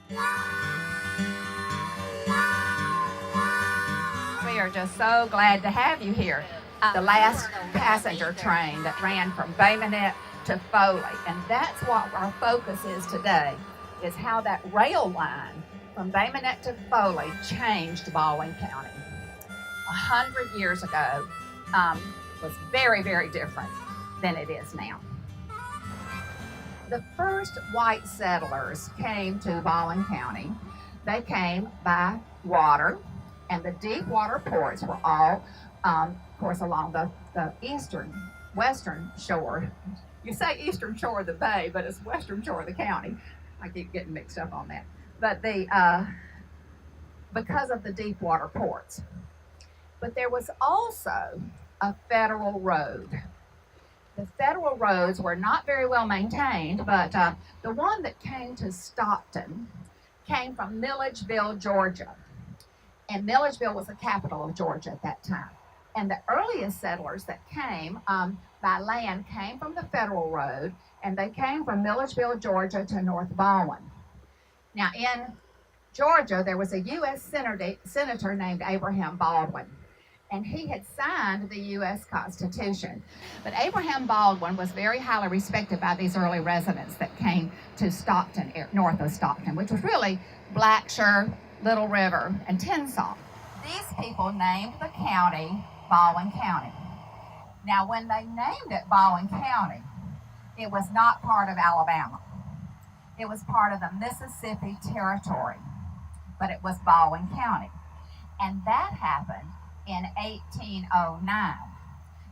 We are just so glad to have you here. The last passenger train that ran from Minette to Foley, and that's what our focus is today, is how that rail line from Minette to Foley changed Baldwin County. 100 years ago was very, very different than it is now. The first white settlers came to Baldwin County. They came by water, and the deep water ports were all, of course, along the western shore. You say eastern shore of the bay, but it's western shore of the county. I keep getting mixed up on that. But because of the deep water ports. But there was also a federal road. The federal roads were not very well maintained, but the one that came to Stockton came from Milledgeville, Georgia. And Milledgeville was the capital of Georgia at that time. And the earliest settlers that came by land came from the federal road, and they came from Milledgeville, Georgia to North Baldwin. Now in Georgia, there was a U.S. senator named Abraham Baldwin, and he had signed the U.S. Constitution. But Abraham Baldwin was very highly respected by these early residents that came to Stockton, north of Stockton, which was really Blacksher, Little River, and Tinsall. These people named the county Baldwin County. Now, when they named it Baldwin County, it was not part of Alabama. It was part of the Mississippi Territory, but it was Baldwin County. And that happened in 1809.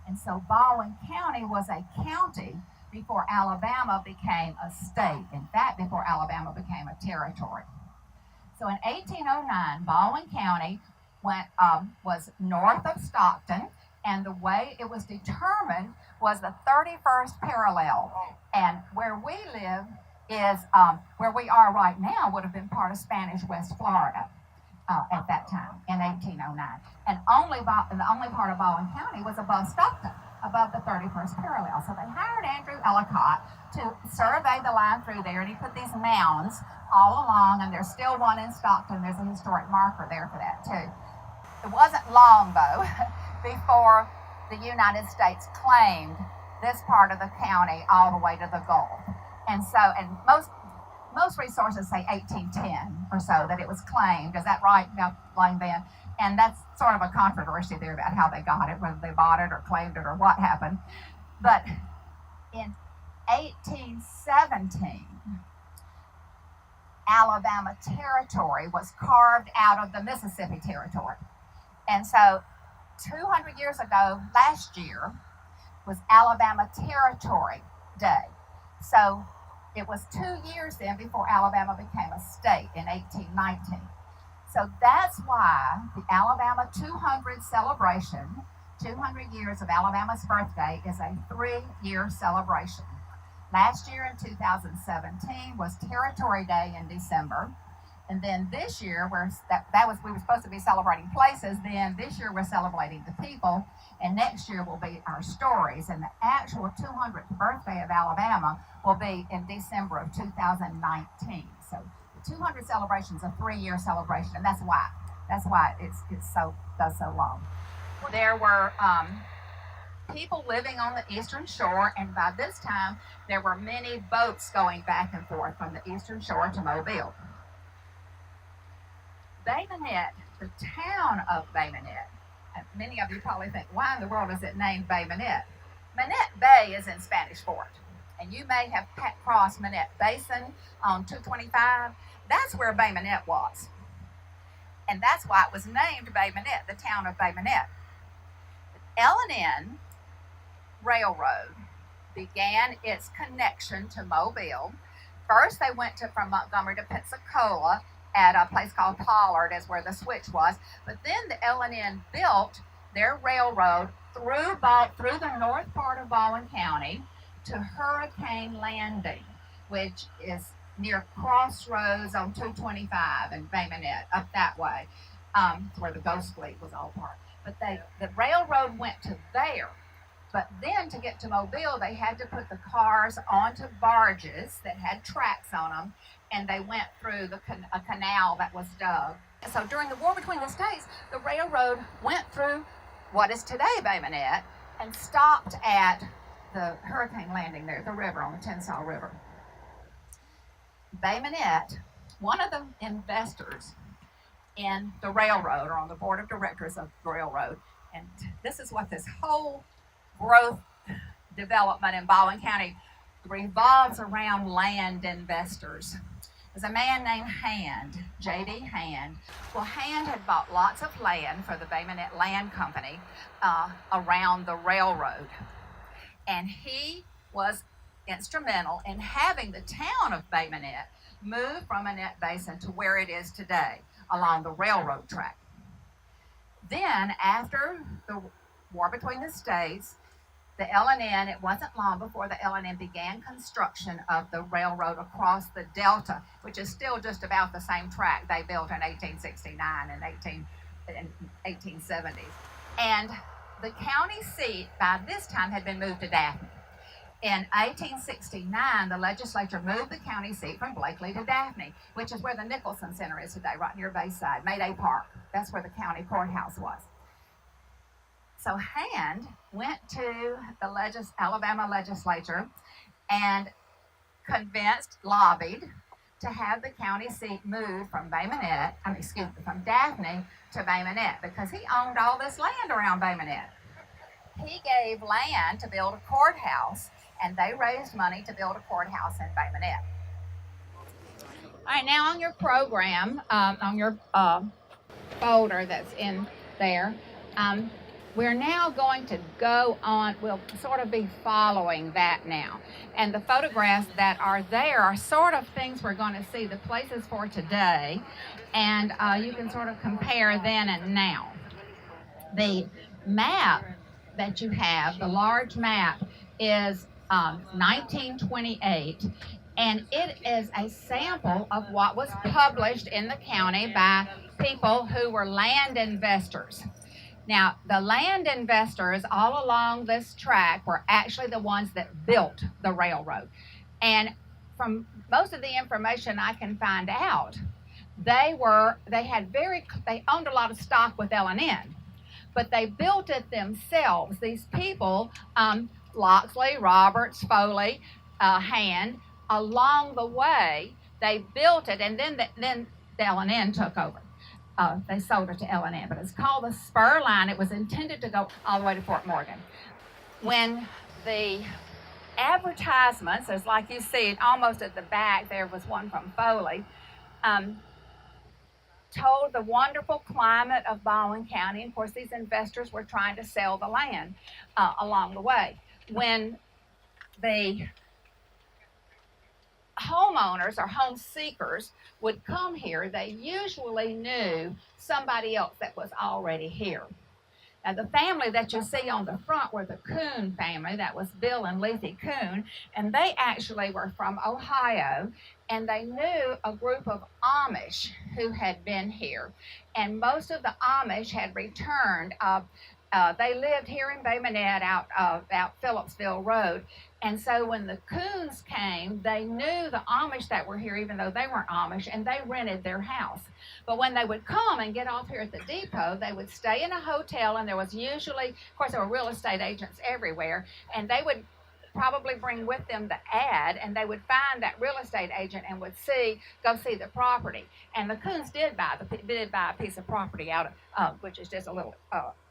And so Baldwin County was a county before Alabama became a state. In fact, before Alabama became a territory. So in 1809, Baldwin County was north of Stockton, and the way it was determined was the 31st parallel. And where we live is, where we are right now, would have been part of Spanish West Florida at that time in 1809. And the only part of Baldwin County was above Stockton, above the 31st parallel. So they hired Andrew Ellicott to survey the line through there, and he put these mounds all along, and there's still one in Stockton. There's a historic marker there for that too. It wasn't long, though, before the United States claimed this part of the county all the way to the Gulf. And most resources say 1810 or so that it was claimed. Is that right, Blaine Ben? And that's sort of a controversy there about how they got it, whether they bought it or claimed it or what happened. But in 1817, Alabama Territory was carved out of the Mississippi Territory. And so 200 years ago, last year, was Alabama Territory Day. So it was 2 years then before Alabama became a state in 1819. So that's why the Alabama 200 celebration, 200 years of Alabama's birthday, is a 3-year celebration. Last year in 2017 was Territory Day in December. And then this year, we were supposed to be celebrating places. Then this year we're celebrating the people, and next year will be our stories. And the actual 200th birthday of Alabama will be in December of 2019. So the 200 celebration is a 3-year celebration, and that's why it does so long. There were people living on the eastern shore, and by this time there were many boats going back and forth from the eastern shore to Mobile. Minette, the town of Minette, and many of you probably think, why in the world is it named Minette? Minette Bay is in Spanish Fort, and you may have crossed Minette Basin on 225. That's where Minette was, and that's why it was named Minette, the town of Minette. L&N Railroad began its connection to Mobile. First, they went from Montgomery to Pensacola at a place called Pollard, is where the switch was. But then the L&N built their railroad through the north part of Baldwin County to Hurricane Landing, which is near Crossroads on 225 and Minette, up that way, where the Ghost Fleet was all part. But the railroad went to there. But then to get to Mobile, they had to put the cars onto barges that had tracks on them, and they went through a canal that was dug. So during the war between the states, the railroad went through what is today Bay Minette and stopped at the hurricane landing there, the river, on the Tensas River. Bay Minette, one of the investors in the railroad, or on the board of directors of the railroad, and this is what this whole growth development in Baldwin County revolves around: land investors. There's a man named Hand, J.D. Hand. Well, Hand had bought lots of land for the Bay Minette Land Company around the railroad. And he was instrumental in having the town of Bay Minette move from Minette Basin to where it is today, along the railroad track. Then, after the war between the states, the L&N, it wasn't long before the L&N began construction of the railroad across the Delta, which is still just about the same track they built in 1869 and 1870s. And the county seat by this time had been moved to Daphne. In 1869, the legislature moved the county seat from Blakely to Daphne, which is where the Nicholson Center is today, right near Bayside, Mayday Park. That's where the county courthouse was. So Hand went to the Alabama legislature and lobbied to have the county seat moved from from Daphne to Bay Minette, because he owned all this land around Bay Minette. He gave land to build a courthouse, and they raised money to build a courthouse in Bay Minette. All right, now on your program, on your folder that's in there, we're now going to go on, we'll sort of be following that now. And the photographs that are there are sort of things we're going to see, the places for today, and you can sort of compare then and now. The map that you have, the large map, is 1928, and it is a sample of what was published in the county by people who were land investors. Now, the land investors all along this track were actually the ones that built the railroad. And from most of the information I can find out, they owned a lot of stock with L&N, but they built it themselves. These people, Loxley, Roberts, Foley, Hand, along the way, they built it, and then the L&N took over. They sold it to L&N, but it's called the Spur Line. It was intended to go all the way to Fort Morgan. When the advertisements, as like you see it almost at the back, there was one from Foley, told the wonderful climate of Baldwin County. And of course, these investors were trying to sell the land along the way. When the homeowners or home seekers would come here, they usually knew somebody else that was already here. Now, the family that you see on the front were the Coon family. That was Bill and Lethe Coon, and they actually were from Ohio, and they knew a group of Amish who had been here, and most of the Amish had returned. They lived here in Bay Minette out Phillipsville Road. And so when the Coons came, they knew the Amish that were here, even though they weren't Amish, and they rented their house. But when they would come and get off here at the depot, they would stay in a hotel, and there was usually, of course, there were real estate agents everywhere, and they would probably bring with them the ad, and they would find that real estate agent and would go see the property. And the Coons did buy a piece of property out of, which is just a little,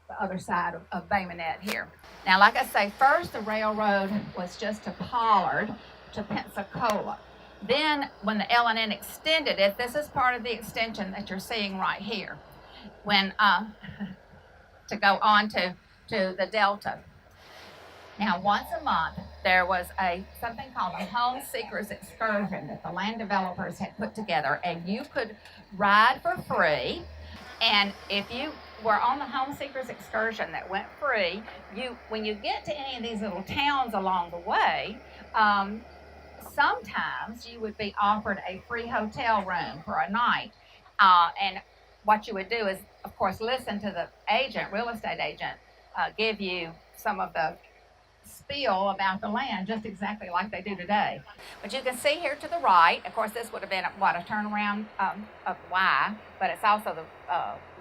the other side of Bay Minette here. Now, like I say, first the railroad was just to Pollard, to Pensacola. Then when the L&N extended it, this is part of the extension that you're seeing right here, when to go on to the Delta. Now, once a month, there was something called the Home Seekers Excursion that the land developers had put together, and you could ride for free. And if you were on the Home Seekers Excursion that went free, when you get to any of these little towns along the way, sometimes you would be offered a free hotel room for a night. And what you would do is, of course, listen to the real estate agent, give you some of the spiel about the land just exactly like they do today. But you can see here to the right, of course, this would have been what, a turnaround of Y, but it's also the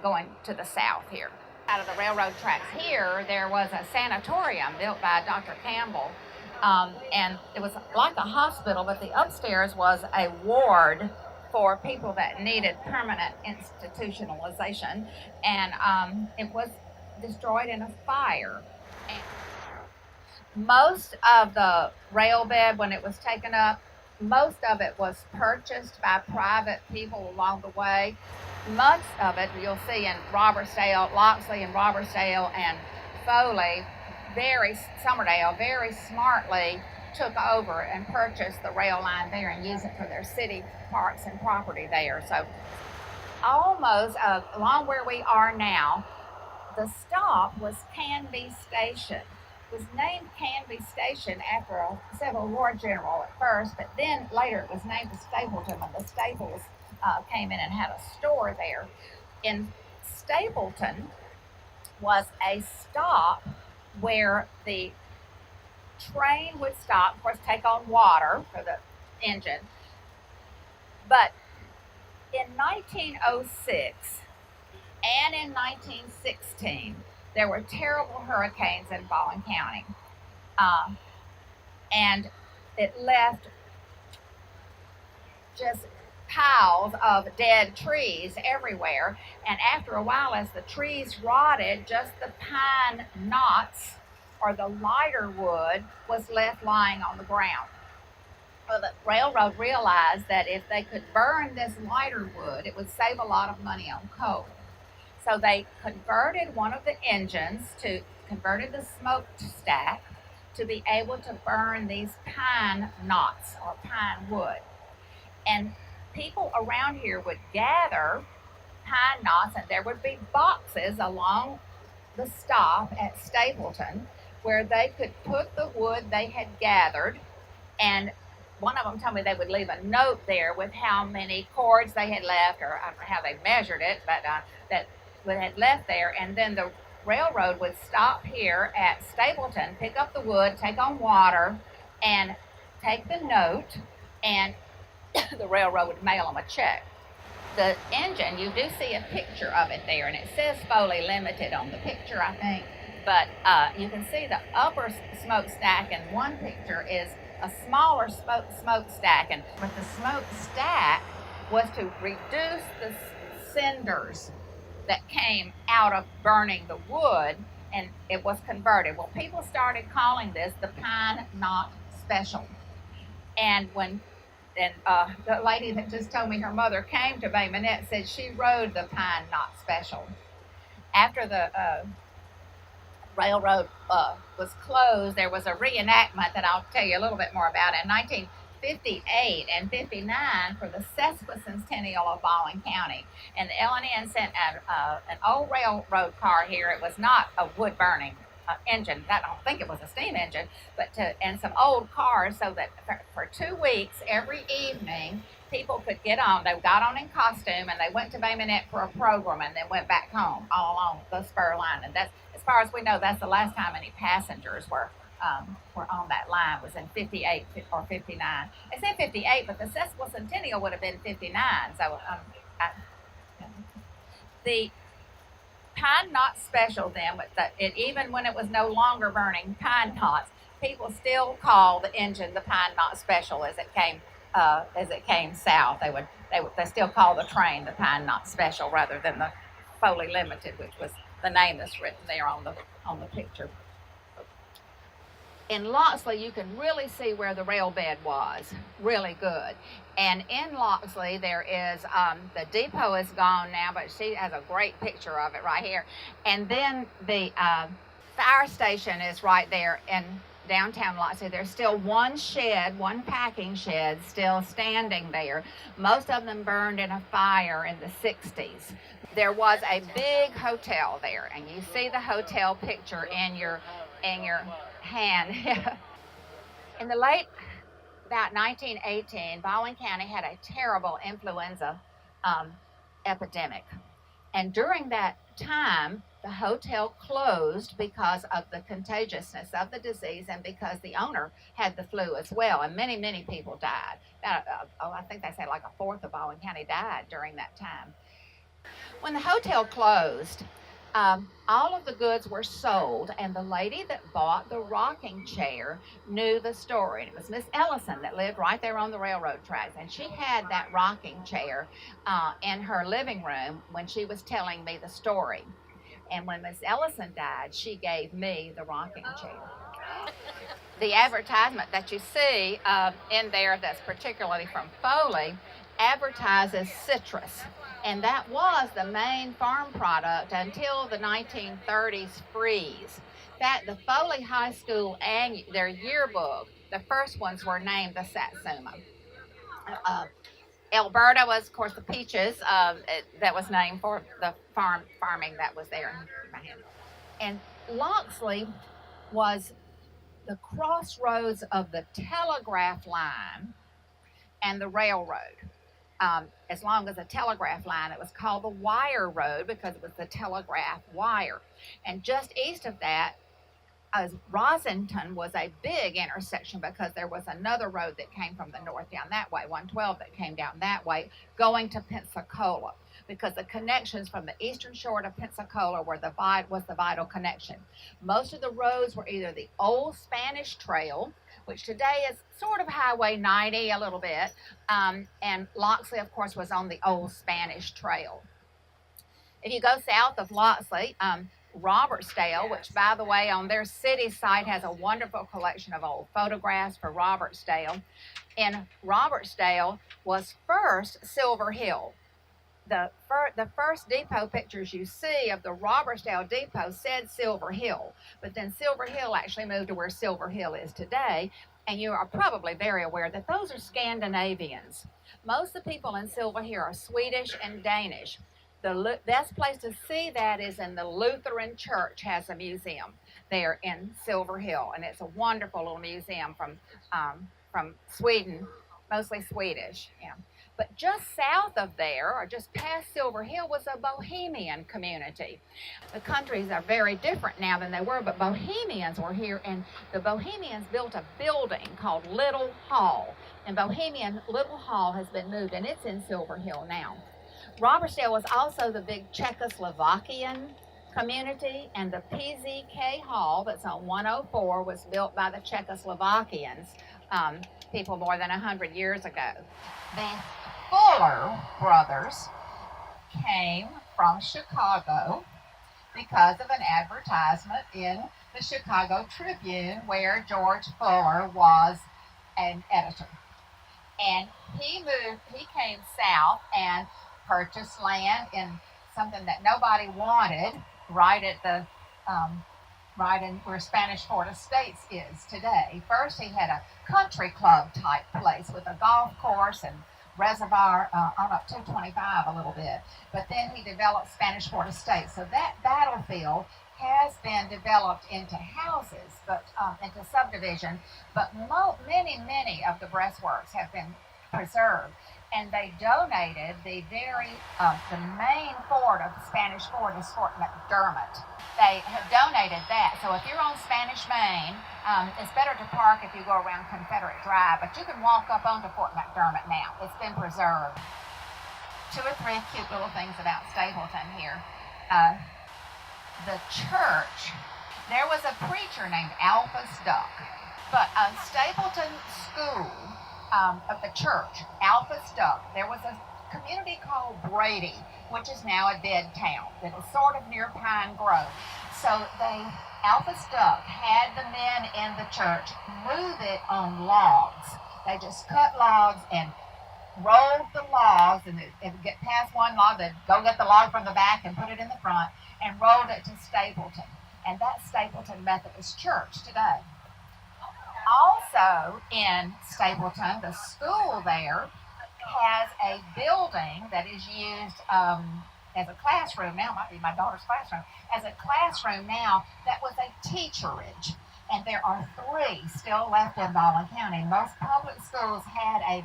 going to the south here. Out of the railroad tracks here, there was a sanatorium built by Dr. Campbell, and it was like a hospital, but the upstairs was a ward for people that needed permanent institutionalization, and it was destroyed in a fire. And most of the rail bed, when it was taken up, most of it was purchased by private people along the way. Much of it you'll see in Robertsdale, Loxley and Robertsdale and Foley, Somerdale very smartly took over and purchased the rail line there and used it for their city parks and property there. So almost along where we are now, the stop was Canby Station. It was named Canby Station after a Civil War general at first, but then later it was named Stapleton when the Staples came in and had a store there. In Stapleton was a stop where the train would stop, of course, take on water for the engine. But in 1906 and in 1916, there were terrible hurricanes in Baldwin County. And it left just piles of dead trees everywhere. And after a while, as the trees rotted, just the pine knots or the lighter wood was left lying on the ground. Well, the railroad realized that if they could burn this lighter wood, it would save a lot of money on coal. So they converted one of the engines converted the smokestack to be able to burn these pine knots or pine wood. And people around here would gather pine knots, and there would be boxes along the stop at Stapleton where they could put the wood they had gathered, and one of them told me they would leave a note there with how many cords they had left, or I don't know how they measured it, but that had left there. And then the railroad would stop here at Stapleton, pick up the wood, take on water, and take the note, and the railroad would mail them a check. The engine, you do see a picture of it there, and it says Foley Limited on the picture, I think. But you can see the upper smokestack in one picture is a smaller smokestack, but the smokestack was to reduce the cinders that came out of burning the wood, and it was converted. Well, people started calling this the Pine Knot Special. And the lady that just told me her mother came to Bay Minette said she rode the Pine Knot Special. After the railroad was closed, there was a reenactment that I'll tell you a little bit more about in 1958 and 59 for the sesquicentennial of Baldwin County. And the L&N sent an old railroad car here. It was not a wood-burning engine. I don't think it was a steam engine, and some old cars, so that for 2 weeks, every evening, people could get on. They got on in costume, and they went to Bay Minette for a program, and then went back home all along the spur line. And that's, as far as we know, that's the last time any passengers were on that line, was in 58 or 59. I said 58, but the sesquicentennial would have been 59. So the Pine Knot Special then, even when it was no longer burning pine knots, people still call the engine the Pine Knot Special as it came south. They still call the train the Pine Knot Special rather than the Foley Limited, which was the name that's written there on the picture. In Loxley, you can really see where the rail bed was, really good. And in Loxley, there is, the depot is gone now, but she has a great picture of it right here. And then the fire station is right there in downtown Loxley. There's still one packing shed still standing there. Most of them burned in a fire in the 60s. There was a big hotel there, and you see the hotel picture in your hand. In the late, about 1918, Baldwin County had a terrible influenza epidemic. And during that time, the hotel closed because of the contagiousness of the disease and because the owner had the flu as well. And many, many people died. I think they say like a fourth of Baldwin County died during that time. When the hotel closed, all of the goods were sold, and the lady that bought the rocking chair knew the story. And it was Miss Ellison that lived right there on the railroad tracks, and she had that rocking chair in her living room when she was telling me the story. And when Miss Ellison died, she gave me the rocking chair. The advertisement that you see in there, that's particularly from Foley, advertises citrus. And that was the main farm product until the 1930s freeze. That the Foley High School their yearbook, the first ones were named the Satsuma. Alberta was, of course, the peaches that was named for the farming that was there in my hand. And Loxley was the crossroads of the telegraph line and the railroad. As long as a telegraph line, it was called the wire road because it was the telegraph wire. And just east of that, Rosington was a big intersection because there was another road that came from the north down that way, 112 that came down that way, going to Pensacola, because the connections from the eastern shore to Pensacola was the vital connection. Most of the roads were either the old Spanish Trail, which today is sort of Highway 90 a little bit, and Loxley, of course, was on the old Spanish Trail. If you go south of Loxley, Robertsdale, which, by the way, on their city site has a wonderful collection of old photographs for Robertsdale. In Robertsdale was first Silver Hill. The first depot pictures you see of the Robertsdale depot said Silver Hill, but then Silver Hill actually moved to where Silver Hill is today, and you are probably very aware that those are Scandinavians. Most of the people in Silver Hill are Swedish and Danish. The best place to see that is in the Lutheran Church has a museum there in Silver Hill, and it's a wonderful little museum from Sweden, mostly Swedish. Yeah. But just south of there, or just past Silver Hill, was a Bohemian community. The countries are very different now than they were, but Bohemians were here, and the Bohemians built a building called Little Hall. And Bohemian Little Hall has been moved, and it's in Silver Hill now. Robertsdale was also the big Czechoslovakian community, and the PZK Hall that's on 104 was built by the Czechoslovakians, people more than 100 years ago. The Fuller brothers came from Chicago because of an advertisement in the Chicago Tribune where George Fuller was an editor. And he came south and purchased land in something that nobody wanted, right in where Spanish Fort Estates is today. First, he had a country club type place with a golf course and reservoir on up 225 a little bit. But then he developed Spanish Fort Estates. So that battlefield has been developed into houses, but into subdivision. But many of the breastworks have been preserved. And they donated the main fort of the Spanish Fort is Fort McDermott. They have donated that. So if you're on Spanish Main, it's better to park if you go around Confederate Drive, but you can walk up onto Fort McDermott now. It's been preserved. 2 or 3 cute little things about Stapleton here. The church, there was a preacher named Alpha's Duck, but a Stapleton school of the church, Alpha's Duck, there was a community called Brady, which is now a dead town that is sort of near Pine Grove. So Alpha's Duck had the men in the church move it on logs. They just cut logs and rolled the logs, and if it get past one log, they'd go get the log from the back and put it in the front and rolled it to Stapleton. And that's Stapleton Methodist Church today. Also in Stapleton, the school there has a building that is used as a classroom now. Might be my daughter's classroom. As a classroom now, that was a teacherage. And there are 3 still left in Baldwin County. Most public schools had a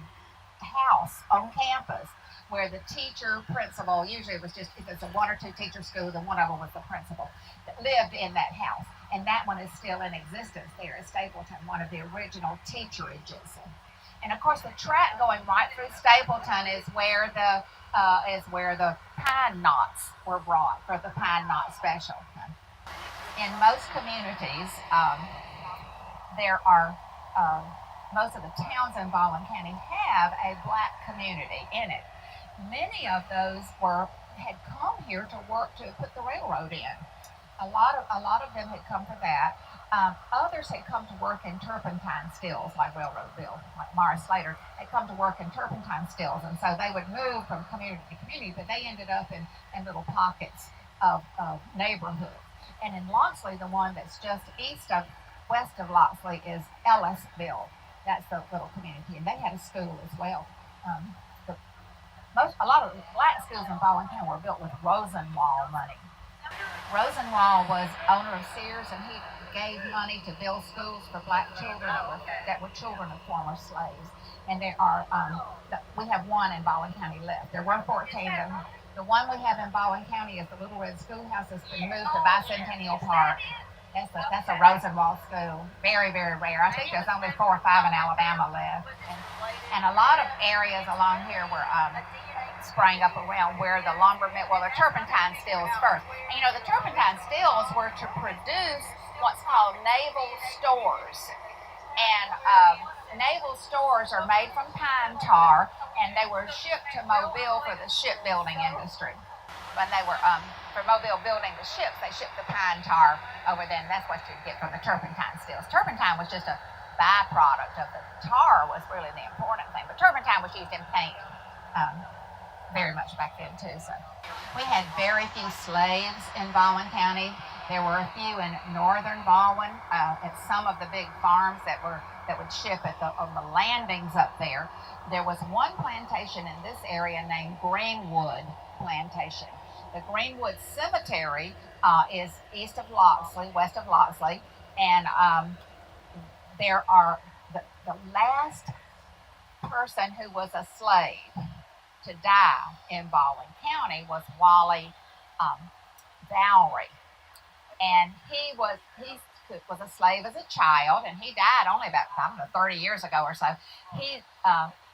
house on campus where the teacher, principal, usually it was just, if it's a one or two teacher school, then one of them was the principal, that lived in that house. And that one is still in existence there at Stapleton, one of the original teacherages. And of course, the track going right through Stapleton is where the pine knots were brought for the pine knot special. In most communities, there are most of the towns in Baldwin County have a black community in it. Many of those had come here to work to put the railroad in. A lot of them had come for that. Others had come to work in turpentine stills, like Railroad Bill, like Morris Slater, had come to work in turpentine stills, and so they would move from community to community, but they ended up in little pockets of neighborhoods. And in Loxley, the one that's just west of Loxley is Ellisville. That's the little community, and they had a school as well. A lot of the black schools in Baldwin County were built with Rosenwald money. Rosenwald was owner of Sears, and he gave money to build schools for black children that were children of former slaves. And there are, we have one in Baldwin County left. There were 14 of them. The one we have in Baldwin County is the Little Red Schoolhouse that's been moved to Bicentennial Park. That's a Rosenwald school. Very, very rare. I think there's only 4 or 5 in Alabama left. And a lot of areas along here were sprang up around where the lumber mill, the turpentine stills first. And the turpentine stills were to produce what's called naval stores. And naval stores are made from pine tar, and they were shipped to Mobile for the shipbuilding industry. When they were, for Mobile building the ships, they shipped the pine tar over there, and that's what you get from the turpentine stills. Turpentine was just a byproduct of the tar was really the important thing, but turpentine was used in paint very much back then too. So we had very few slaves in Baldwin County. There were a few in northern Baldwin at some of the big farms that would ship on the landings up there. There was one plantation in this area named Greenwood Plantation. The Greenwood Cemetery is east of Loxley, west of Loxley, and there are the last person who was a slave to die in Baldwin County was Wally Valerie, and he was a slave as a child, and he died only about 30 years ago or so. He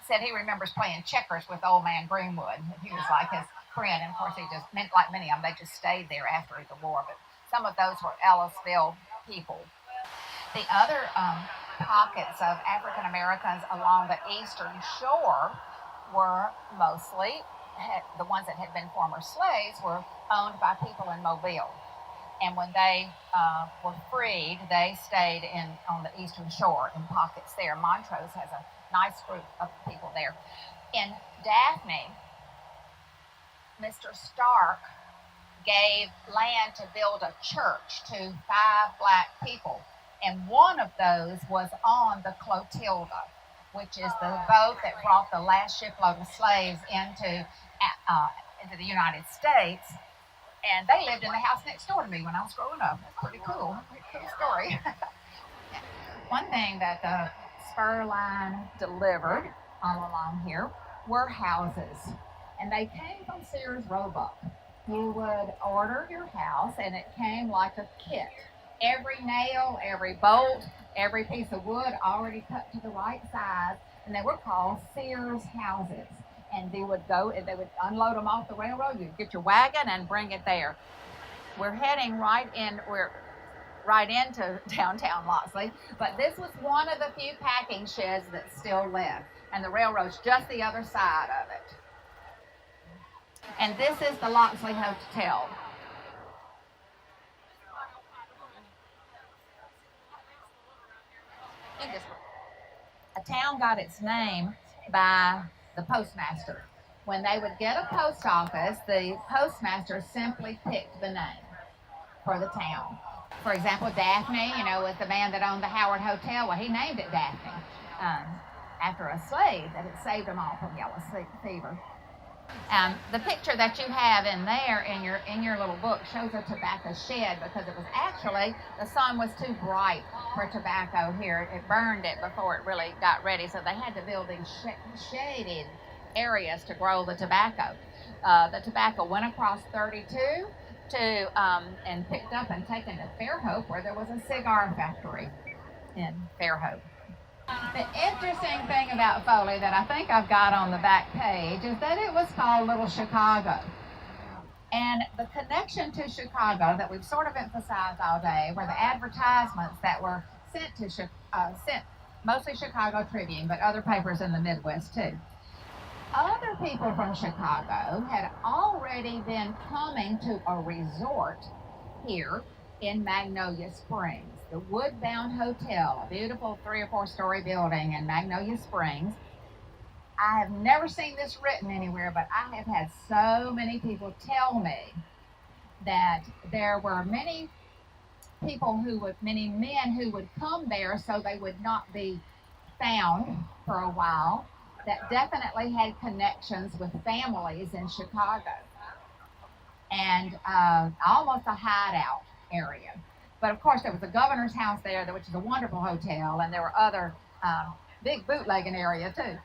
said he remembers playing checkers with old man Greenwood. He was like his friend, and of course he just meant, like many of them, they just stayed there after the war. But some of those were Ellisville people. The other pockets of African Americans along the eastern shore were mostly, the ones that had been former slaves were owned by people in Mobile. And when they were freed, they stayed on the eastern shore in pockets there. Montrose has a nice group of people there. In Daphne, Mr. Stark gave land to build a church to 5 black people. And one of those was on the Clotilda, which is the boat that brought the last shipload of slaves into the United States. And they lived in the house next door to me when I was growing up. That's pretty cool. Pretty cool story. One thing that the spur line delivered all along here were houses. And they came from Sears Roebuck. You would order your house, and it came like a kit. Every nail, every bolt, every piece of wood already cut to the right size, and they were called Sears houses. And they would unload them off the railroad. You'd get your wagon and bring it there. We're heading right into downtown Loxley, but this was one of the few packing sheds that's still left, and the railroad's just the other side of it. And this is the Loxley Hotel. A town got its name by the postmaster. When they would get a post office, the postmaster simply picked the name for the town. For example, Daphne, was the man that owned the Howard Hotel. Well, he named it Daphne after a slave that had saved them all from yellow fever. The picture that you have in there in your little book shows a tobacco shed, because it was actually, the sun was too bright for tobacco here. It burned it before it really got ready, so they had to build these shaded areas to grow the tobacco. The tobacco went across 32 to and picked up and taken to Fairhope, where there was a cigar factory in Fairhope. The interesting thing about Foley that I think I've got on the back page is that it was called Little Chicago. And the connection to Chicago that we've sort of emphasized all day were the advertisements that were sent to sent mostly Chicago Tribune, but other papers in the Midwest too. Other people from Chicago had already been coming to a resort here in Magnolia Springs, the Woodbound Hotel, a beautiful 3 or 4 story building in Magnolia Springs. I have never seen this written anywhere, but I have had so many people tell me that there were many men who would come there so they would not be found for a while, that definitely had connections with families in Chicago, and almost a hideout area. But of course, there was the governor's house there, which is a wonderful hotel, and there were other big bootlegging area too.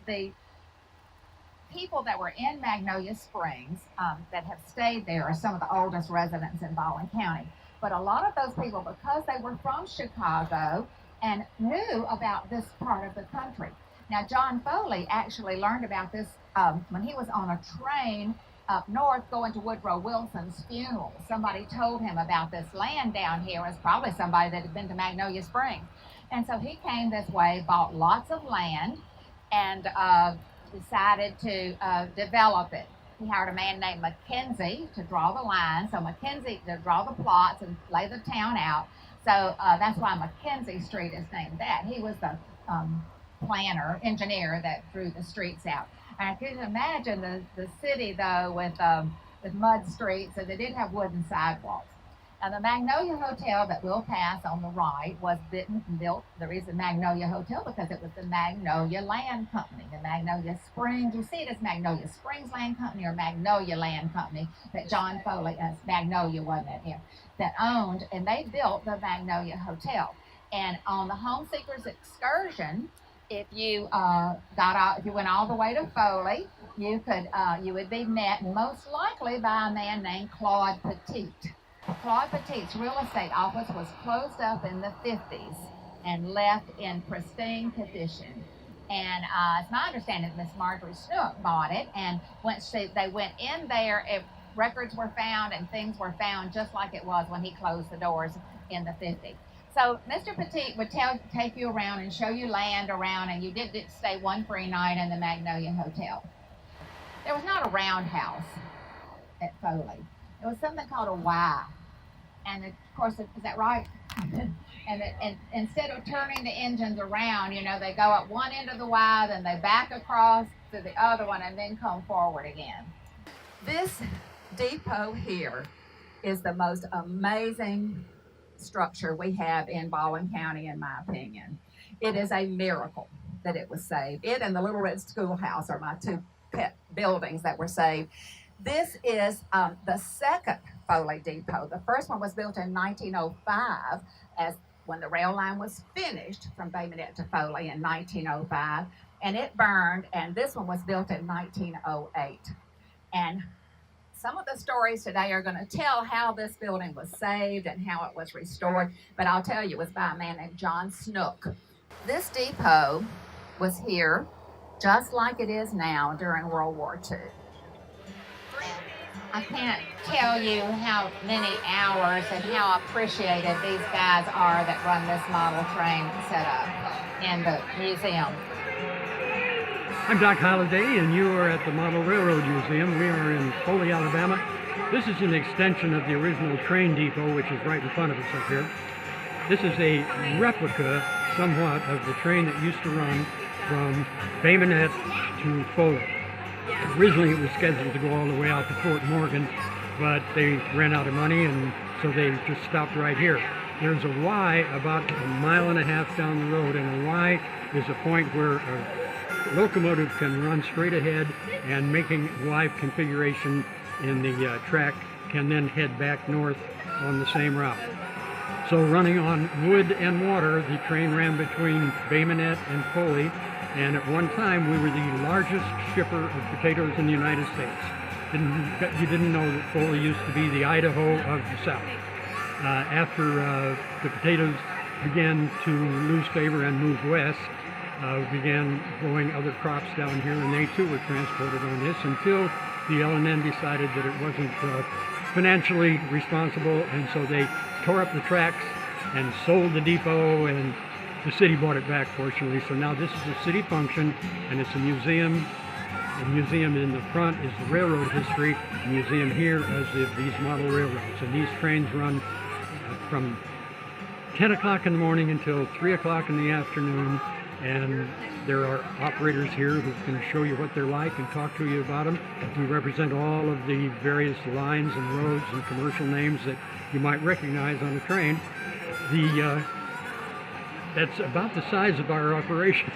The people that were in Magnolia Springs that have stayed there are some of the oldest residents in Baldwin County. But a lot of those people, because they were from Chicago and knew about this part of the country. Now, John Foley actually learned about this when he was on a train up north going to Woodrow Wilson's funeral. Somebody told him about this land down here. It was probably somebody that had been to Magnolia Springs. And so he came this way, bought lots of land, and decided to develop it. He hired a man named Mackenzie to draw the lines, so Mackenzie to draw the plots and lay the town out. So that's why Mackenzie Street is named that. He was the engineer that drew the streets out. And I could imagine the city though with mud streets, and they did have wooden sidewalks. Now the Magnolia Hotel that we'll pass on the right was built. The reason Magnolia Hotel because it was the Magnolia Land Company, the Magnolia Springs. You see it as Magnolia Springs Land Company or Magnolia Land Company that John Foley, Magnolia wasn't it? Yeah, that owned, and they built the Magnolia Hotel. And on the Home Seekers Excursion, if you if you went all the way to Foley, you would be met most likely by a man named Claude Petit. Claude Petit's real estate office was closed up in the 50s and left in pristine condition. And it's my understanding that Miss Marjorie Snook bought it, and once they went in there, records were found and things were found just like it was when he closed the doors in the 50s. So Mr. Petit would take you around and show you land around, and you did stay one free night in the Magnolia Hotel. There was not a roundhouse at Foley. It was something called a Y. And of course, is that right? and instead of turning the engines around, they go up one end of the Y, then they back across to the other one, and then come forward again. This depot here is the most amazing structure we have in Baldwin County, in my opinion. It is a miracle that it was saved. It and the Little Red Schoolhouse are my 2 pet buildings that were saved. This is the second Foley Depot. The first one was built in 1905 when the rail line was finished from Bay Minette to Foley in 1905, and it burned, and this one was built in 1908. And some of the stories today are going to tell how this building was saved and how it was restored, but I'll tell you, it was by a man named John Snook. This depot was here just like it is now during World War II. I can't tell you how many hours and how appreciated these guys are that run this model train set up in the museum. I'm Doc Holliday, and you are at the Model Railroad Museum. We are in Foley, Alabama. This is an extension of the original train depot, which is right in front of us up here. This is a replica, somewhat, of the train that used to run from Bay Minette to Foley. Originally, it was scheduled to go all the way out to Fort Morgan, but they ran out of money, and so they just stopped right here. There's a Y about 1.5 miles down the road, and a Y is a point where a locomotive can run straight ahead, and making Y configuration in the track can then head back north on the same route. So running on wood and water, the train ran between Bay Minette and Foley, And at one time, we were the largest shipper of potatoes in the United States. You didn't know that Foley used to be the Idaho of the South. After the potatoes began to lose favor and move west, we began growing other crops down here, and they too were transported on this until the L&N decided that it wasn't financially responsible, and so they tore up the tracks and sold the depot, and the city bought it back, fortunately. So now this is a city function, and it's a museum. The museum in the front is the railroad history. The museum here is these model railroads, and these trains run from 10 o'clock in the morning until 3 o'clock in the afternoon, and there are operators here who can show you what they're like and talk to you about them. We represent all of the various lines and roads and commercial names that you might recognize on a train. That's about the size of our operation.